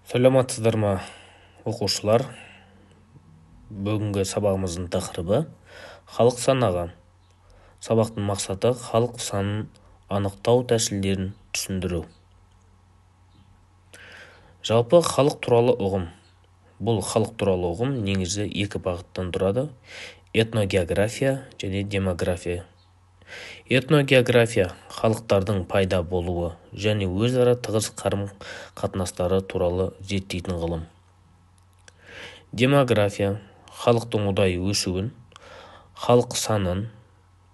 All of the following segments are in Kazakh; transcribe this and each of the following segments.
Саламатсыздар ма, оқушылар? Бүгінгі сабағымыздың тақырыбы халық санағы. Сабақтың мақсаты халық санын анықтау тәсілдерін түсіндіру. Жалпы халық туралы ұғым. Бұл халық туралы ұғым негізі екі бағыттан тұрады: этногеография және демография. Этногеография халықтардың пайда болуы және өзара тығыз қарым-қатынастары туралы зерттейтін ғылым. Демография халықтың ұдайы өсуін, халық санын,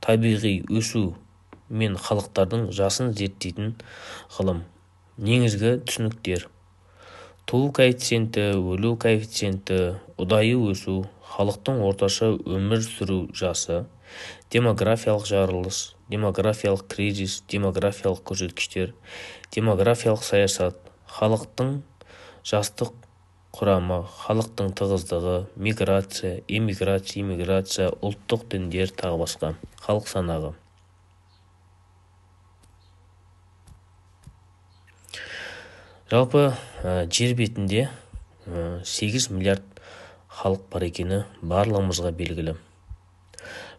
табиғи өсу мен халықтардың жасын зерттейтін ғылым. Негізгі түсініктер: туу коэффициенті, өлу коэффициенті, ұдайы өсу, халықтың орташа өмір сүру жасы, демографиялық жарылыс, демографиялық кризис, демографиялық көрсеткіштер, демографиялық саясат, халықтың жастық құрамы, халықтың тығыздығы, миграция, эмиграция, иммиграция, ұлттық діндер тағы басқа. Халық санағы. Жалпы жер бетінде 8 миллиард халық бар екені барлығымызға белгілі.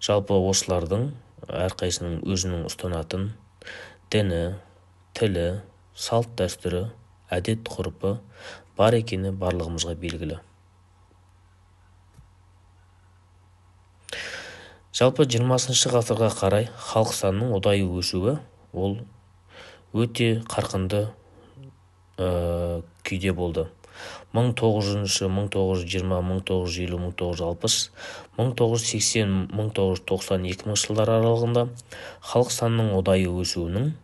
Жалпы осылардың әрқайсының өзінің ұстанатын діні, тілі, салт дәстүрі, әдет ғұрпы бар екені барлығымызға белгілі. Жалпы 20 ғасырға қарай халық санының ұдайы өсуі ол өте қарқынды күйде болды. 1900, 1920, 1950, 1960, 1980, 1990, 2000 жылдар аралығында халық санының ұдайы өсуінің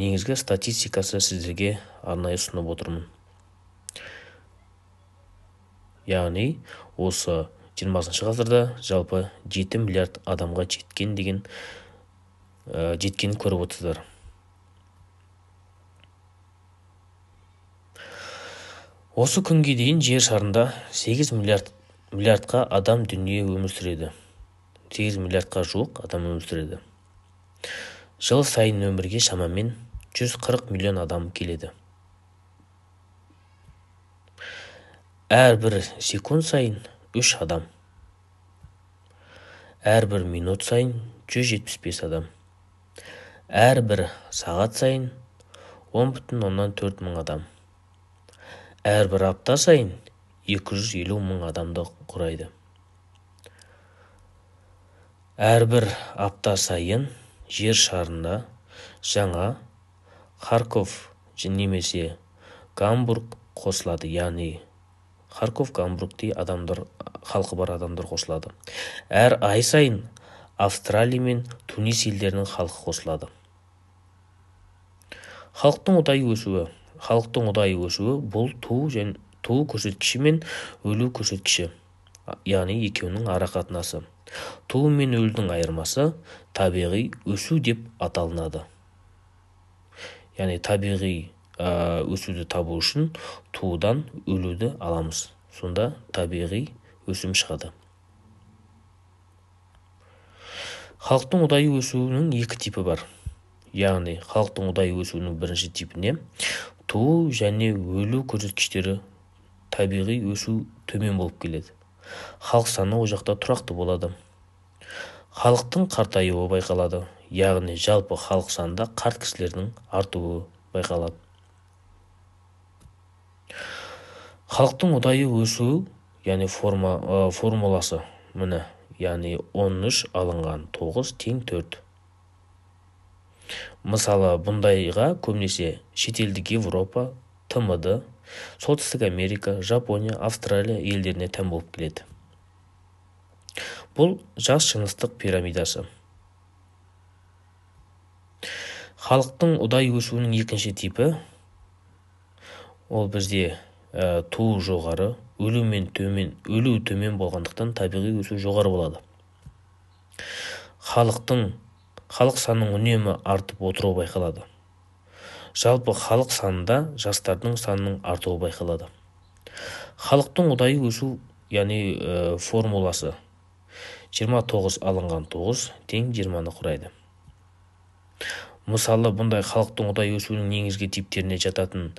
негізгі статистикасы сіздерге арнайы ұсынып отырмын. Яғни осы 20 ғасырда жалпы 7 миллиард адамға жеткенін көріп отырсыздар. Осы күнге дейін жер шарында 8 миллиардқа адам дүние өмір сүреді. 8 миллиардқа жуық адам өмір сүреді. Жыл сайын өмірге шамамен 140 миллион адам келеді. Әрбір секунд сайын 3 адам. Әрбір минут сайын 175 адам. Әрбір сағат сайын 10,4 мың адам. Әрбір апта сайын 250 мың адамды құрайды. Әрбір апта сайын жер шарында жаңа Харьков немесе Гамбург қосылады, яғни Харьков, Гамбургте халқы бар адамдар қосылады. Әр ай сайын Австралия мен Тунис елдерінің халқы қосылады. Халықтың ұдайы өсуі бұл туу көрсеткіші мен өлу көрсеткіші, яғни екеуінің арақатынасы. Туу мен өлудің айырмасы табиғи өсу деп аталынады. Яғни табиғи өсуді табу үшін туудан өлуді аламыз. Сонда табиғи өсім шығады. Халықтың ұдайы өсуінің екі типі бар. Яғни халықтың ұдайы өсуінің бірінші типіне туу және өлу көрсеткіштері табиғи өсу төмен болып келеді. Халық саны ол жақта тұрақты болады. Халықтың қартаюы байқалады, яғни жалпы халық санында қарт кісілердің артуы байқалады. Халықтың ұдайы өсуі, яғни формуласы міне, яғни 13 алынған 9 тең 4. Мысалы, бұндайға көбінесе шетелдік Европа, ТМД, Солтүстік Америка, Жапония, Австралия елдеріне тән болып келеді. Бұл жас жыныстық пирамидасы. Халықтың ұдайы өсуінің екінші типі ол бізде туу жоғары, өлу төмен болғандықтан табиғи өсу жоғары болады. Халық санының үнемі артып отыруы байқалады. Жалпы халық санында жастардың санының артуы байқалады. Халықтың ұдайы өсу, яғни формуласы 29 алынған 9 тең 20-ны құрайды. Мысалы, бұндай халықтың ұдайы өсуінің негізгі типтеріне жататын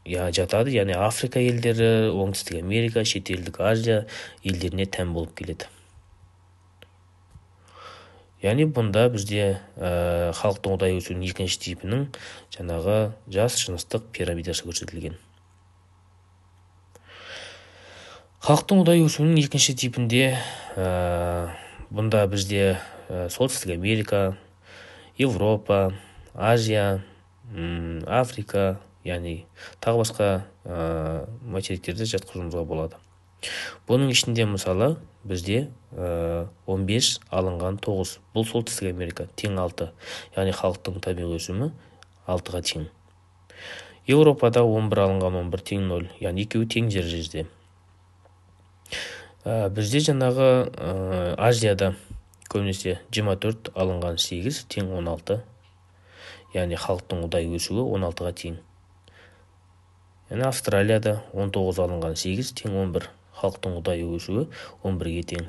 жатады, яғни Африка елдері, Оңтүстік Америка, шетелдік Азия елдеріне тән болып келеді. Яғни бұнда бізде халықтың ұдайы өсуінің екінші типінің жаңағы жас жыныстық пирамидасы көрсетілген. Халықтың ұдайы өсуінің екінші типінде бұнда бізде Солтүстік Америка, Европа, Азия, Африка, яғни тағы басқа материктерді жатқызуымызға болады. Бұның ішінде мысалы бізде 15 алынған 9. Бұл Солтүстік Америка, тең 6. Яғни халықтың табиғи өсімі 6-ға тең. Европада 11 алынған 11 тең 0. Яғни екеуі тең дәрежеде. Бізде жаңағы Азияда көбінесе 24 алынған 8 тең 16. Яғни халықтың ұдайы өсуі 16-ға тең. Яғни Австралияда 19 алынған 8 тең 11. Халықтың ұдайы өсуі 11-ге тең.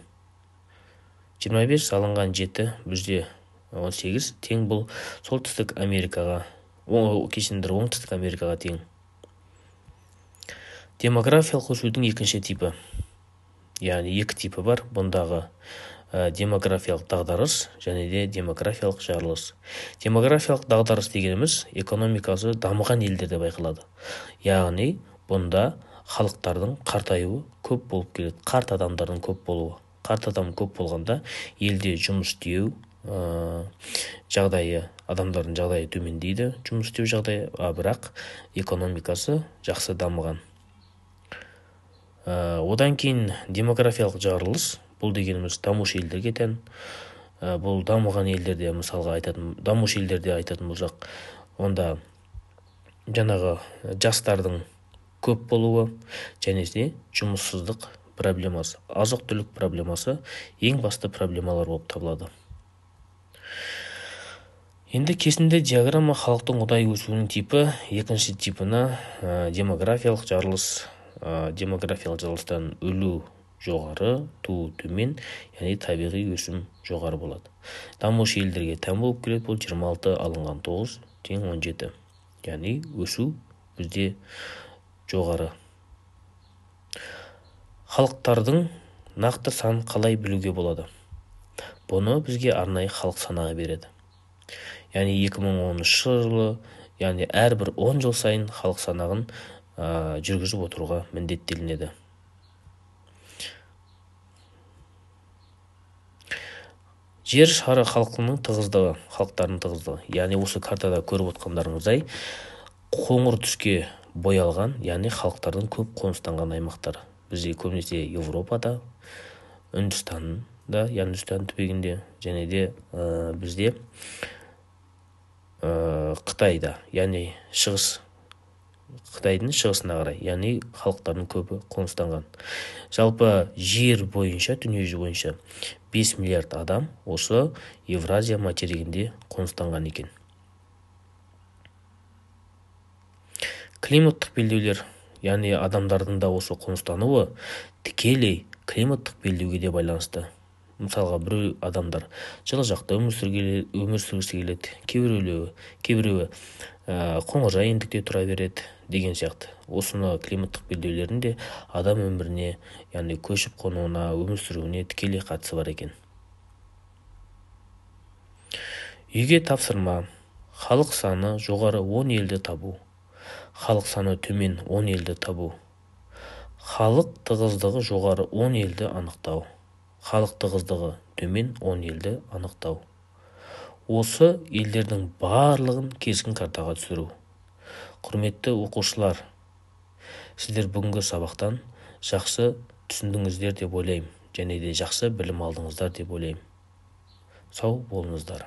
25 алынған 7 бізде 18 тең, бұл Солтүстік Америкаға, Оңтүстік Америкаға тең. Демографиялық өсудің екінші типі. Яғни екі типі бар. Бұндағы демографиялық дағдарыс және де демографиялық жарылыс. Демографиялық дағдарыс дегеніміз экономикасы дамыған елдерде байқалады. Яғни бұнда халықтардың қартаюы көп болып келеді. Қарт адамдардың көп болуы. Қарт адам көп болғанда елде жұмыс істеу жағдайы, адамдардың жағдайы төмендейді, жұмыс істеу жағдайы, бірақ экономикасы жақсы дамыған. Одан кейін демографиялық жарылыс, бұл дегеніміз дамушы елдерге тән. Бұл дамыған елдерде, мысалға дамушы елдерде айтатын болсақ, онда жаңағы жастардың көп болуы және де жұмыссыздық проблемасы, азық-түлік проблемасы ең басты проблемалар болып табылады. Енді кесімді диаграмма халықтың ұдайы өсуінің типі, екінші типіна демографиялық жарылыс. Демографиялық жарылыстан өлу жоғары, туу төмен, яғни табиғи өсім жоғары болады. Дамушы елдерге тән болып келеді, бұл 26 алынған 9 тең 17. Яғни өсу бізде жоғары. Халықтардың нақты санын қалай білуге болады? Бұны бізге арнайы халық санағы береді. Яғни 2010 жылы, яғни әрбір 10 жыл сайын халық санағын жүргізіп отыруға міндеттелінеді. Жер шары халқының тығыздығы, халықтардың тығыздығы. Яғни осы картада көріп отқандарыңыздай қоңыр түске боялған, яғни халықтардың көп қоныстанған аймақтар. Бізде көбінесе Европада, Үндістанда, яғни Үндістан түбегінде, және де бізде Қытайда, яғни Қытайдың шығысына қарай, яғни халықтардың көбі қоныстанған. Жалпы жер бойынша, дүниежүзі бойынша 5 миллиард адам осы Евразия материгінде қоныстанған екен. Климаттық белдеулер, яғни адамдардың да осы қоныстануы тікелей климаттық белдеуге де байланысты. Мысалға, біреу адамдар жылы жақта өмір сүргісі келеді, кейбіреуі қоңыржай ендікте тұра береді деген сияқты. Осыны климаттық белдеулерінде адам өміріне, яғни көшіп қонуына, өмір сүруіне тікелей қатысы бар екен. Үйге тапсырма. Халық саны жоғары 10 елді табу. Халық саны төмен 10 елді табу. Халық тығыздығы жоғары 10 елді анықтау. Халық тығыздығы төмен 10 елді анықтау. Осы елдердің барлығын кескін картаға түсіру. Құрметті оқушылар, сіздер бүгінгі сабақтан жақсы түсіндіңіздер деп ойлаймын, және де жақсы білім алдыңыздар деп ойлаймын. Сау болыңыздар.